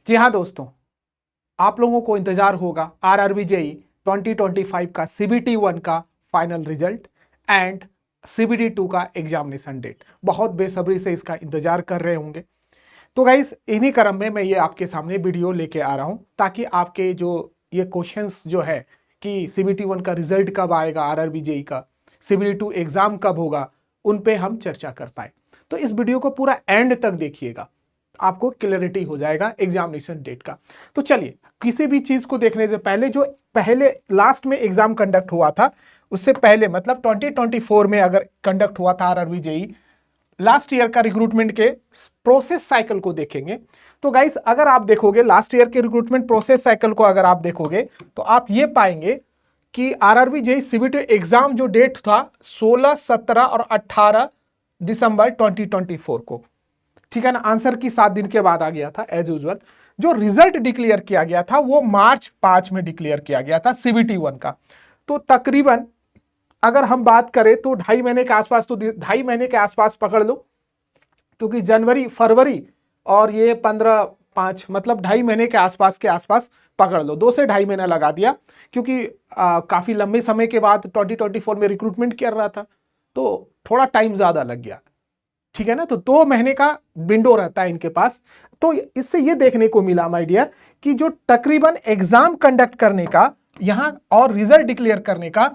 जी हाँ दोस्तों, आप लोगों को इंतजार होगा आरआरबी जेई 2025 का सीबीटी 1 का फाइनल रिजल्ट एंड सीबीटी 2 का एग्जामिनेशन डेट। बहुत बेसब्री से इसका इंतजार कर रहे होंगे। तो गाइस, इन्हीं क्रम में मैं ये आपके सामने वीडियो लेके आ रहा हूँ ताकि आपके जो ये क्वेश्चंस जो है कि सीबीटी 1 का रिजल्ट कब आएगा, आरआरबी जेई का सीबीटी 2 एग्जाम कब होगा, उन पे हम चर्चा कर पाए। तो इस वीडियो को पूरा एंड तक देखिएगा, आपको क्लैरिटी हो जाएगा एग्जामिनेशन डेट का। तो चलिए, किसी भी चीज को देखने से पहले जो पहले लास्ट में एग्जाम कंडक्ट हुआ था उससे पहले मतलब 2024 में अगर कंडक्ट हुआ था आरआरबी जेई, लास्ट ईयर का रिक्रूटमेंट के प्रोसेस साइकिल को देखेंगे। तो गाइस, अगर आप देखोगे लास्ट ईयर के रिक्रूटमेंट प्रोसेस साइकिल को अगर आप देखोगे तो आप ये पाएंगे कि आरआरबी जेई सीबीटी एग्जाम जो डेट था 16, 17 और 18 दिसंबर 2024 को, ठीक है ना, आंसर की 7 दिन के बाद आ गया था एज यूजुअल। जो रिजल्ट डिक्लेयर किया गया था वो मार्च 5 में डिक्लेयर किया गया था सीबीटी 1 का। तो तकरीबन अगर हम बात करें तो 2.5 महीने के आसपास, तो 2.5 महीने के आसपास पकड़ लो, क्योंकि जनवरी, फरवरी और ये 15, 5 मतलब 2.5 महीने के आसपास पकड़ लो। 2 से 2.5 महीना लगा दिया, क्योंकि काफी लंबे समय के बाद 2024 में रिक्रूटमेंट कर रहा था तो थोड़ा टाइम ज्यादा लग गया, ठीक है ना। तो 2 महीने का विंडो रहता है इनके पास। तो इससे ये देखने को मिला माय डियर कि जो तकरीबन एग्जाम कंडक्ट करने का यहां और रिजल्ट डिक्लेयर करने का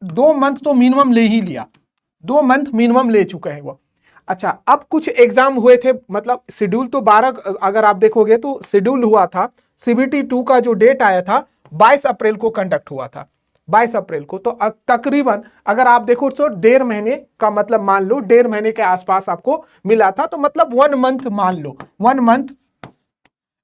2 मंथ तो मिनिमम ले ही लिया, 2 मंथ मिनिमम ले चुके हैं वो। अच्छा, अब कुछ एग्जाम हुए थे, मतलब शेड्यूल तो 12, अगर आप देखोगे तो शेड्यूल हुआ था सीबीटी 2 का जो डेट आया था 22 अप्रैल को कंडक्ट हुआ था, 22 अप्रैल को। तो तकरीबन अगर आप देखो तो 1.5 महीने का, मतलब मान लो 1.5 महीने के आसपास आपको मिला था। तो मतलब 1 मंथ मान लो, 1 मंथ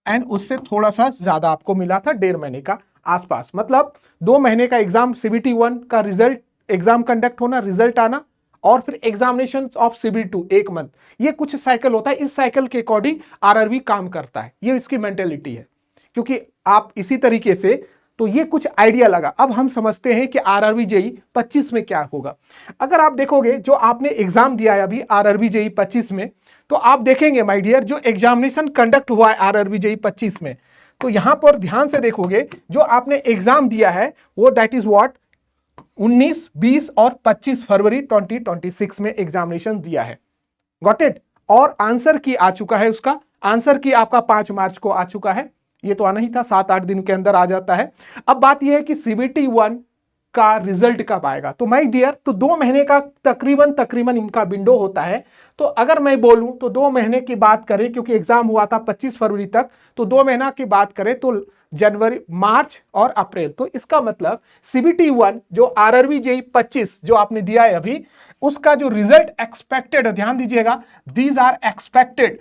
एंड उससे थोड़ा सा ज्यादा आपको मिला था 1.5 महीने का आसपास। मतलब 2 महीने का एग्जाम सीबीटी 1 का रिजल्ट, एग्जाम कंडक्ट होना, रिजल्ट आना, और फिर एग्जामिनेशन ऑफ सीबीटी 2 1 मंथ। ये कुछ साइकिल होता है, इस साइकिल के अकॉर्डिंग आरआरबी काम करता है, ये इसकी मेंटेलिटी है। क्योंकि आप इसी तरीके से, तो ये कुछ आइडिया लगा। अब हम समझते हैं कि आरआरबी जेई 25 में क्या होगा। अगर आप देखोगे जो आपने एग्जाम दिया है अभी आरआरबी जेई 25 में, तो आप देखेंगे माय डियर जो एग्जामिनेशन कंडक्ट हुआ है आरआरबी जेई 25 में, तो यहां पर ध्यान से देखोगे जो आपने एग्जाम दिया है वो दैट इज व्हाट 19, 20 और 25 फरवरी 2026 में एग्जामिनेशन दिया है। Got it. और आंसर की आ चुका है, उसका आंसर की आपका 5 मार्च को आ चुका है। ये तो आना ही था, 7-8 दिन के अंदर आ जाता है। अब बात यह है कि सीबीटी 1 का रिजल्ट कब आएगा। तो माय डियर, तो 2 महीने का तकरीबन इनका विंडो होता है। तो अगर मैं बोलूं तो 2 महीने की बात करें, क्योंकि एग्जाम हुआ था 25 फरवरी तक, तो 2 महीना की बात करें तो जनवरी, मार्च और अप्रैल। तो इसका मतलब सीबीटी 1 जो आरआरबी जेई 25 जो आपने दिया है अभी, उसका जो रिजल्ट एक्सपेक्टेड, ध्यान दीजिएगा, दीज आर एक्सपेक्टेड,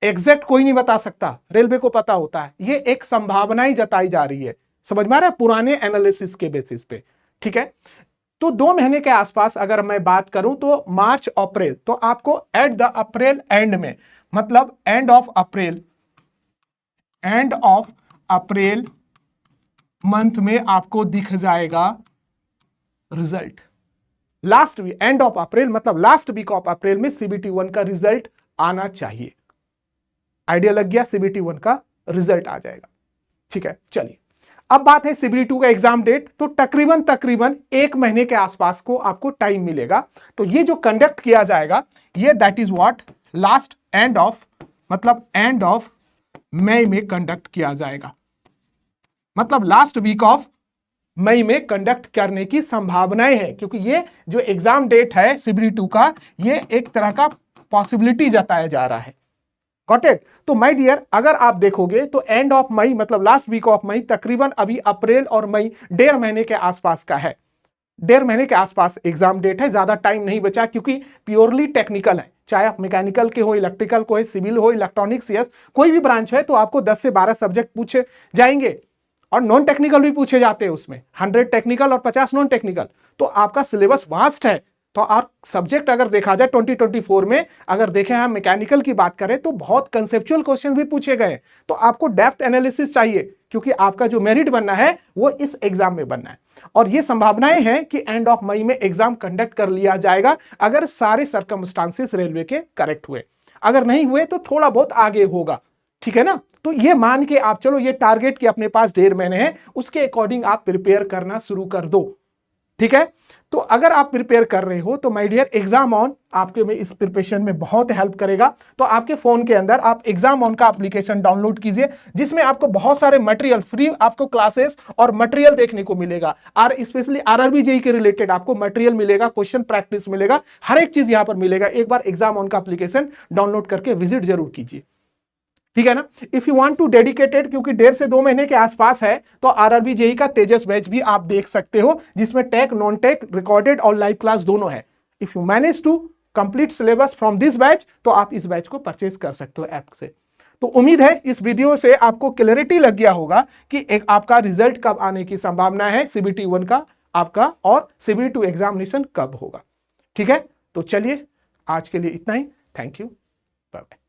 एग्जैक्ट कोई नहीं बता सकता, रेलवे को पता होता है, ये एक संभावना ही जताई जा रही है। समझ में आ रहा है, पुराने एनालिसिस के बेसिस पे, ठीक है। तो 2 महीने के आसपास अगर मैं बात करूं तो मार्च अप्रैल, तो आपको एट द अप्रैल एंड में, मतलब एंड ऑफ अप्रैल मंथ में आपको दिख जाएगा result. Last week, end of April मतलब लास्ट वीक ऑफ अप्रैल में सीबीटी 1 का रिजल्ट आना चाहिए। आइडिया लग गया, सीबीटी 1 का रिजल्ट आ जाएगा, ठीक है। चलिए, अब बात है सीबीटी 2 का एग्जाम डेट। तो तकरीबन 1 महीने के आसपास को आपको टाइम मिलेगा। तो ये जो कंडक्ट किया जाएगा ये that is what last end of, मतलब एंड ऑफ मई में कंडक्ट किया जाएगा, मतलब लास्ट वीक ऑफ मई में कंडक्ट करने की संभावनाएं हैं। क्योंकि ये जो एग्जाम डेट है सीबीटी 2 का, ये एक तरह का पॉसिबिलिटी जताया जा रहा है। Got it. तो माय डियर, अगर आप देखोगे तो एंड ऑफ मई मतलब लास्ट वीक ऑफ मई, तकरीबन अभी अप्रैल और मई 1.5 महीने के आसपास का है। 1.5 महीने के आसपास एग्जाम डेट है, ज्यादा टाइम नहीं बचा, क्योंकि प्योरली टेक्निकल है। चाहे आप मैकेनिकल के हो, इलेक्ट्रिकल को, सिविल हो, इलेक्ट्रॉनिक्स, यस, कोई भी ब्रांच है, तो आपको 10 से 12 सब्जेक्ट पूछे जाएंगे और नॉन टेक्निकल भी पूछे जाते हैं उसमें, 100 टेक्निकल और 50 नॉन टेक्निकल। तो आपका सिलेबस वास्ट है। तो और सब्जेक्ट अगर देखा जाए 2024 में, अगर देखें हम मैकेनिकल की बात करें तो बहुत कंसेप्चुअल क्वेश्चन भी पूछे गए। तो आपको डेप्थ एनालिसिस चाहिए, क्योंकि आपका जो मेरिट बनना है वो इस एग्जाम में बनना है। और ये संभावनाएं हैं कि एंड ऑफ मई में एग्जाम कंडक्ट कर लिया जाएगा, अगर सारे सर्कमस्टांसेस रेलवे के करेक्ट हुए। अगर नहीं हुए तो थोड़ा बहुत आगे होगा, ठीक है ना। तो ये मान के आप चलो, ये टारगेट कि अपने पास 1.5 महीने हैं, उसके अकॉर्डिंग आप प्रिपेयर करना शुरू कर दो। ठीक है। तो अगर आप प्रिपेयर कर रहे हो तो माय डियर, एग्जाम ऑन आपके में इस प्रिपरेशन में बहुत हेल्प करेगा। तो आपके फोन के अंदर आप एग्जाम ऑन का एप्लीकेशन डाउनलोड कीजिए, जिसमें आपको बहुत सारे मटेरियल फ्री, आपको क्लासेस और मटेरियल देखने को मिलेगा। स्पेशली आरआरबी जेई के रिलेटेड आपको मटेरियल मिलेगा, क्वेश्चन प्रैक्टिस मिलेगा, हर एक चीज यहां पर मिलेगा। एक बार एग्जाम ऑन का एप्लीकेशन डाउनलोड करके विजिट जरूर कीजिए। ठीक है ना। If you want to dedicated, क्योंकि 1.5 से 2 महीने के आसपास है, तो आरआरबी जेई का तेजस बैच भी आप देख सकते हो, जिसमें टेक, नॉन टेक, रिकॉर्डेड और लाइव क्लास दोनों है। If you manage to complete syllabus from this batch, तो आप इस बैच को परचेज कर सकते हो ऐप से। तो उम्मीद है इस वीडियो से आपको क्लैरिटी लग गया होगा कि एक आपका रिजल्ट कब आने की संभावना है, सीबीटी 1 का आपका, और सीबीटी 2 एग्जामिनेशन कब होगा। ठीक है। तो चलिए आज के लिए इतना ही। Thank you, bye bye.